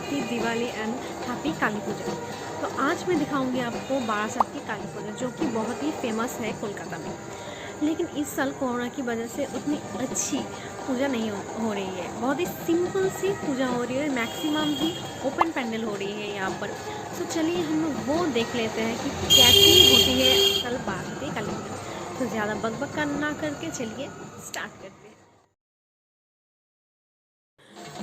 Happy Diwali and happy Kali पूजा। तो आज मैं दिखाऊंगी आपको बारासात की काली पूजा, जो कि बहुत ही फेमस है कोलकाता में। लेकिन इस साल कोरोना की वजह से उतनी अच्छी पूजा नहीं हो रही है। बहुत ही सिंपल सी पूजा हो रही है, मैक्सिमम ही ओपन पैंडल हो रही है यहाँ पर। तो चलिए हम लोग वो देख लेते हैं कि कैसी होती है कल बारासात काली पूजा। तो ज़्यादा बकबक ना करके चलिए स्टार्ट करते हैं।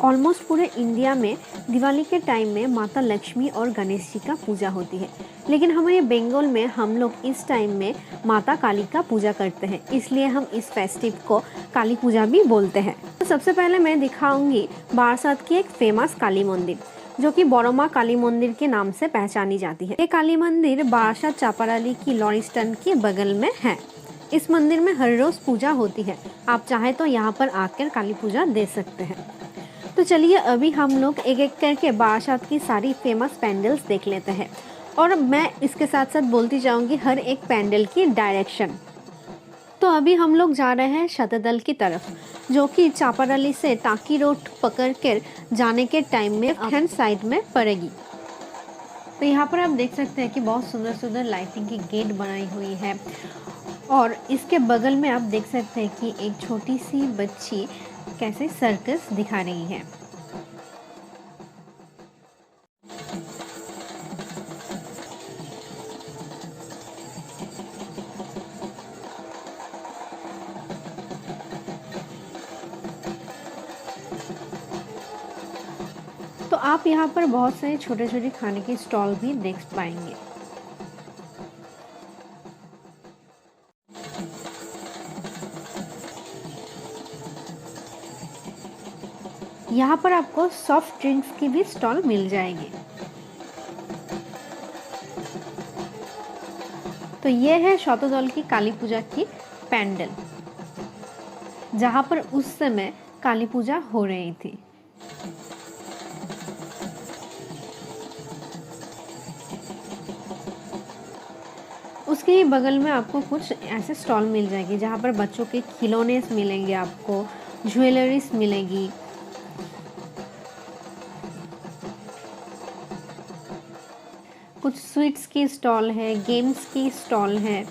ऑलमोस्ट पूरे इंडिया में दिवाली के टाइम में माता लक्ष्मी और गणेश जी का पूजा होती है, लेकिन हमारे बंगाल में हम लोग इस टाइम में माता काली का पूजा करते हैं, इसलिए हम इस फेस्टिव को काली पूजा भी बोलते हैं। तो सबसे पहले मैं दिखाऊंगी बारासात की एक फेमस काली मंदिर, जो कि बड़मा काली मंदिर के नाम से पहचानी जाती है। ये काली मंदिर बारासात चापाराली की लॉरी स्टैंड के बगल में है। इस मंदिर में हर रोज पूजा होती है, आप चाहे तो यहाँ पर आकर काली पूजा दे सकते हैं। तो चलिए अभी हम लोग एक एक करके बारासात की सारी फेमस पैंडल्स देख लेते हैं, और मैं इसके साथ साथ बोलती जाऊंगी हर एक पैंडल की डायरेक्शन। तो अभी हम लोग जा रहे हैं शतदल की तरफ, जो कि चापाराली से टाकी रोड पकड़ कर जाने के टाइम में हैंड साइड में पड़ेगी। तो यहाँ पर आप देख सकते हैं कि बहुत सुंदर सुंदर लाइटिंग की गेट बनाई हुई है, और इसके बगल में आप देख सकते हैं कि एक छोटी सी बच्ची कैसे सर्कस दिखा रही है। तो आप यहाँ पर बहुत सारे छोटे छोटे खाने के स्टॉल भी देख पाएंगे। यहाँ पर आपको सॉफ्ट ड्रिंक्स की भी स्टॉल मिल जाएंगे। तो ये है शतदल की काली पूजा की पैंडल, जहाँ पर उस समय काली पूजा हो रही थी। उसके ही बगल में आपको कुछ ऐसे स्टॉल मिल जाएंगे, जहाँ पर बच्चों के खिलौने मिलेंगे, आपको ज्वेलरीज मिलेगी। कुछ स्वीट्स की स्टॉल है, गेम्स की स्टॉल है।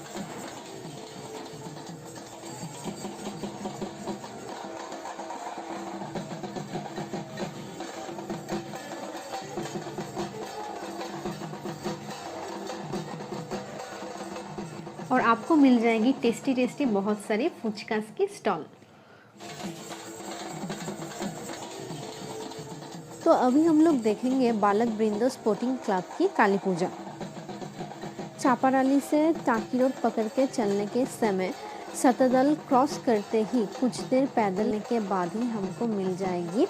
और आपको मिल जाएगी टेस्टी टेस्टी बहुत सारी फुचकास की स्टॉल। तो अभी हम लोग देखेंगे बालक वृंद स्पोर्टिंग क्लब की काली पूजा। चापाराली से टाकी रोड पकड़ के चलने के समय शतदल क्रॉस करते ही कुछ देर पैदल के बाद ही हमको मिल जाएगी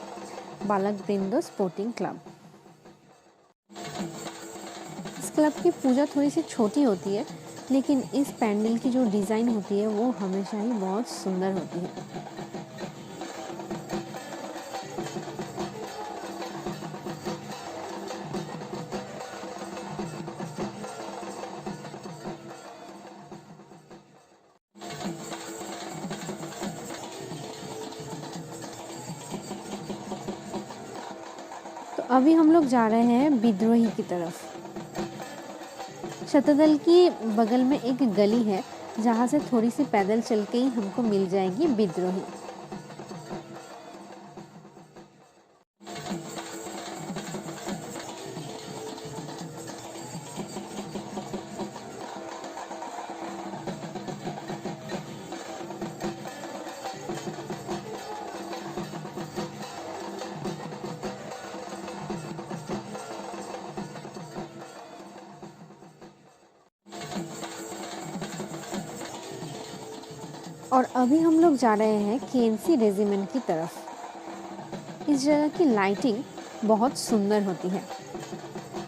बालक वृंद स्पोर्टिंग क्लब। इस क्लब की पूजा थोड़ी सी छोटी होती है, लेकिन इस पैंडल की जो डिज़ाइन होती है वो हमेशा ही बहुत सुंदर होती है। तो अभी हम लोग जा रहे हैं विद्रोही की तरफ। शतदल की बगल में एक गली है, जहाँ से थोड़ी सी पैदल चल के ही हमको मिल जाएगी विद्रोही। और अभी हम लोग जा रहे हैं केएनसी रेजिमेंट की तरफ। इस जगह की लाइटिंग बहुत सुंदर होती है।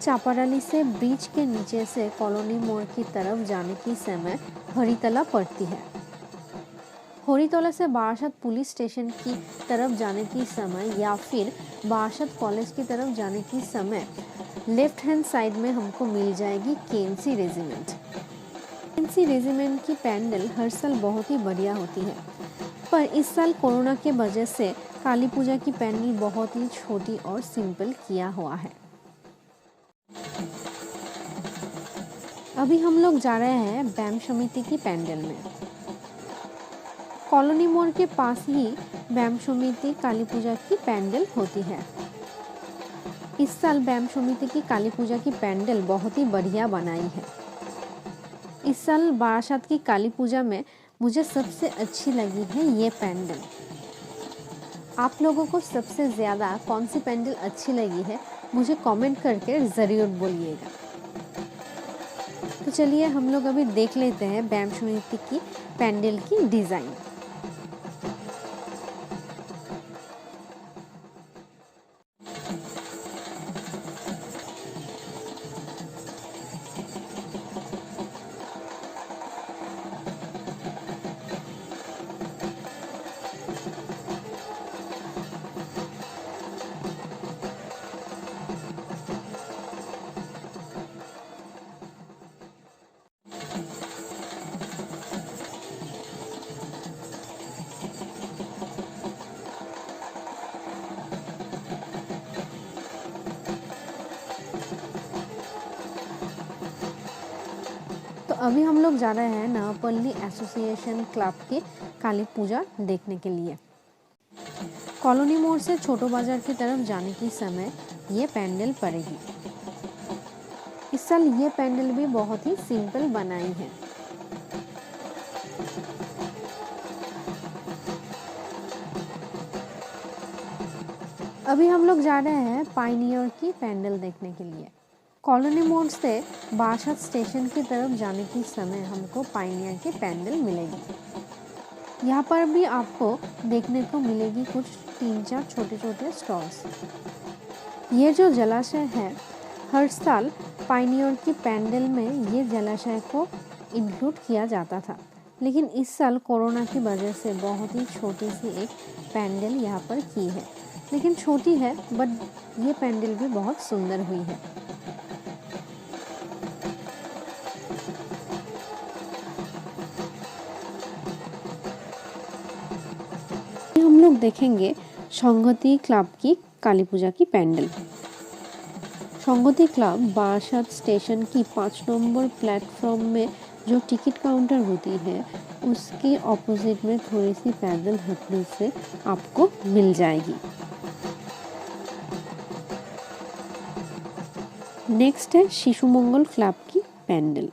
चापाराली से ब्रिज के नीचे से कॉलोनी मोड़ की तरफ जाने की समय हरितला पड़ती है। हरितला से बारासात पुलिस स्टेशन की तरफ जाने की समय या फिर बारासात कॉलेज की तरफ जाने की समय लेफ्ट हैंड साइड में हमको मिल जाएगी केएनसी रेजिमेंट। केएनसी रेजिमेंट की पैंडल हर साल बहुत ही बढ़िया होती है, पर इस साल कोरोना के वजह से काली पूजा की पैंडल बहुत ही छोटी और सिंपल किया हुआ है। अभी हम लोग जा रहे हैं बैम समिति की पैंडल में। कॉलोनी मोड़ के पास ही बैम समिति काली पूजा की पैंडल होती है। इस साल बैम समिति की काली पूजा की पैंडल बहुत ही बढ़िया बनाई है। इस साल बारासात की काली पूजा में मुझे सबसे अच्छी लगी है ये पैंडल। आप लोगों को सबसे ज़्यादा कौन सी पैंडल अच्छी लगी है मुझे कमेंट करके ज़रूर बोलिएगा। तो चलिए हम लोग अभी देख लेते हैं बैम समिति की पैंडल की डिज़ाइन। तो अभी हम लोग जा रहे हैं नावापल्ली एसोसिएशन क्लब की काली पूजा देखने के लिए। कॉलोनी मोड़ से छोटो बाजार की तरफ जाने की समय ये पैंडल पड़ेगी। इस साल ये पैंडल भी बहुत ही सिंपल बनाई है। अभी हम लोग जा रहे हैं पायनियर की पैंडल देखने के लिए। कॉलोनी मोड़ से बारासात स्टेशन की तरफ जाने की समय हमको पायनियर की पैंडल मिलेगी। यहाँ पर भी आपको देखने को मिलेगी कुछ 3-4 छोटे छोटे स्टॉल्स। ये जो जलाशय है, हर साल पायनियर की पैंडल में ये जलाशय को इंक्लूड किया जाता था, लेकिन इस साल कोरोना की वजह से बहुत ही छोटी सी एक पैंडल यहाँ पर की है। लेकिन छोटी है बट ये पैंडल भी बहुत सुंदर हुई है। हम लोग देखेंगे संगति क्लब की काली पूजा की पैंडल। संगति क्लब बारासात स्टेशन की 5 नंबर प्लेटफॉर्म में जो टिकट काउंटर होती है उसके ऑपोजिट में थोड़ी सी पैदल हटने से आपको मिल जाएगी। नेक्स्ट है शिशु मंगल क्लब की पैंडल।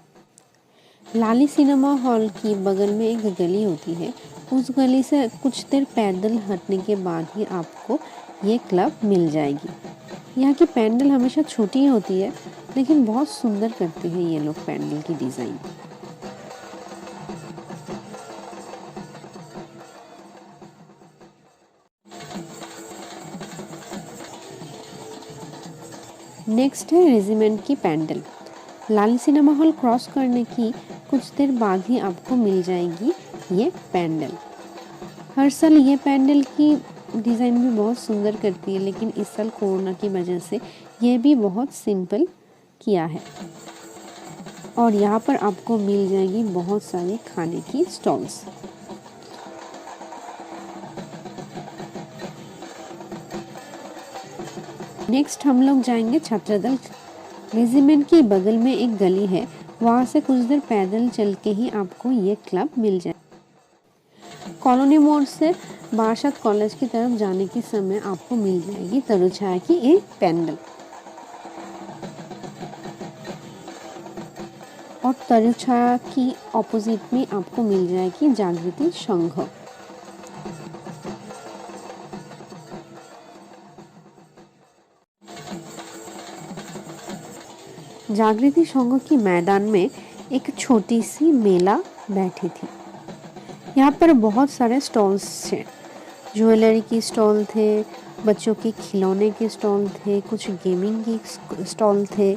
लाली सिनेमा हॉल की बगल में एक गली होती है, उस गली से कुछ देर पैदल हटने के बाद ही आपको ये क्लब मिल जाएगी। यहाँ की पैंडल हमेशा छोटी होती है लेकिन बहुत सुंदर करते हैं ये लोग पैंडल की डिज़ाइन। नेक्स्ट है रेजिमेंट की पैंडल। लाली सिनेमा हॉल क्रॉस करने की कुछ देर बाद ही आपको मिल जाएगी ये पैंडल। हर साल ये पैंडल की डिज़ाइन भी बहुत सुंदर करती है, लेकिन इस साल कोरोना की वजह से ये भी बहुत सिंपल किया है। और यहाँ पर आपको मिल जाएगी बहुत सारे खाने की स्टॉल्स। नेक्स्ट हम लोग जाएंगे छात्रदल। रेजिमेंट के बगल में एक गली है, वहाँ से कुछ देर पैदल चल के ही आपको ये क्लब मिल जाए। कॉलोनी मोड़ से बारासात कॉलेज की तरफ जाने के समय आपको मिल जाएगी तरुछाया की एक पैंडल। और तरुछाया की ऑपोजिट में आपको मिल जाएगी जागृति संघ। जागृति संघ की मैदान में एक छोटी सी मेला बैठी थी। यहाँ पर बहुत सारे स्टॉल्स थे। ज्वेलरी की स्टॉल थे, बच्चों के खिलौने के स्टॉल थे, कुछ गेमिंग की स्टॉल थे,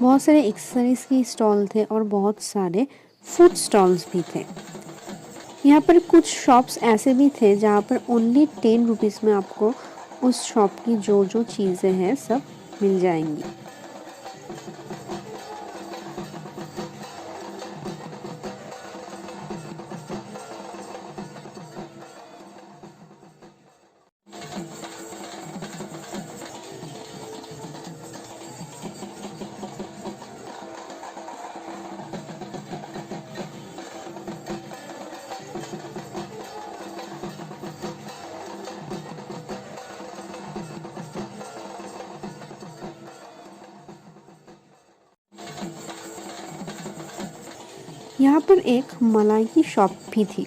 बहुत सारे एक्सेसरीज की स्टॉल थे और बहुत सारे फूड स्टॉल्स भी थे। यहाँ पर कुछ शॉप्स ऐसे भी थे जहाँ पर ओनली 10 रुपीज़ में आपको उस शॉप की जो जो चीज़ें हैं सब मिल जाएंगी। यहाँ पर एक मलाई की शॉप भी थी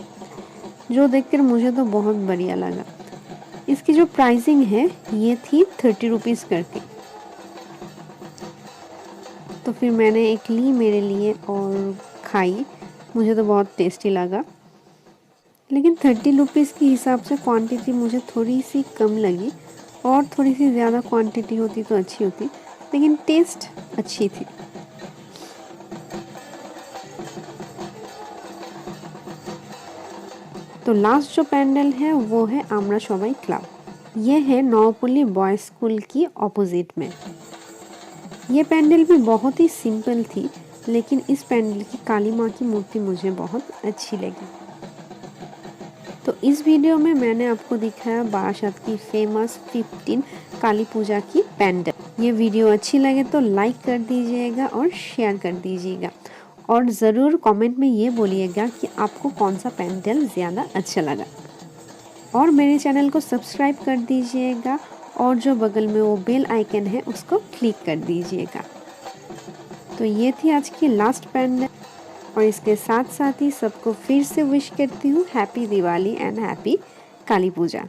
जो देखकर मुझे तो बहुत बढ़िया लगा। इसकी जो प्राइसिंग है ये थी 30 रुपीज़ करके। तो फिर मैंने एक ली मेरे लिए और खाई, मुझे तो बहुत टेस्टी लगा। लेकिन 30 रुपीज़ के हिसाब से क्वांटिटी मुझे थोड़ी सी कम लगी, और थोड़ी सी ज़्यादा क्वांटिटी होती तो अच्छी होती, लेकिन टेस्ट अच्छी थी। तो लास्ट जो पैंडल है वो है आमरा सबाई क्लब। ये है नौपल्ली बॉयज़ स्कूल की ऑपोजिट में। ये पैंडल भी बहुत ही सिंपल थी, लेकिन इस पैंडल की काली माँ की मूर्ति मुझे बहुत अच्छी लगी। तो इस वीडियो में मैंने आपको दिखाया बारासात की फेमस 15 काली पूजा की पैंडल। ये वीडियो अच्छी लगे तो लाइक कर दीजिएगा और शेयर कर दीजिएगा, और ज़रूर कमेंट में ये बोलिएगा कि आपको कौन सा पैंडल ज़्यादा अच्छा लगा। और मेरे चैनल को सब्सक्राइब कर दीजिएगा, और जो बगल में वो बेल आइकन है उसको क्लिक कर दीजिएगा। तो ये थी आज की लास्ट पैंडल, और इसके साथ साथ ही सबको फिर से विश करती हूँ happy Diwali and happy Kali Puja.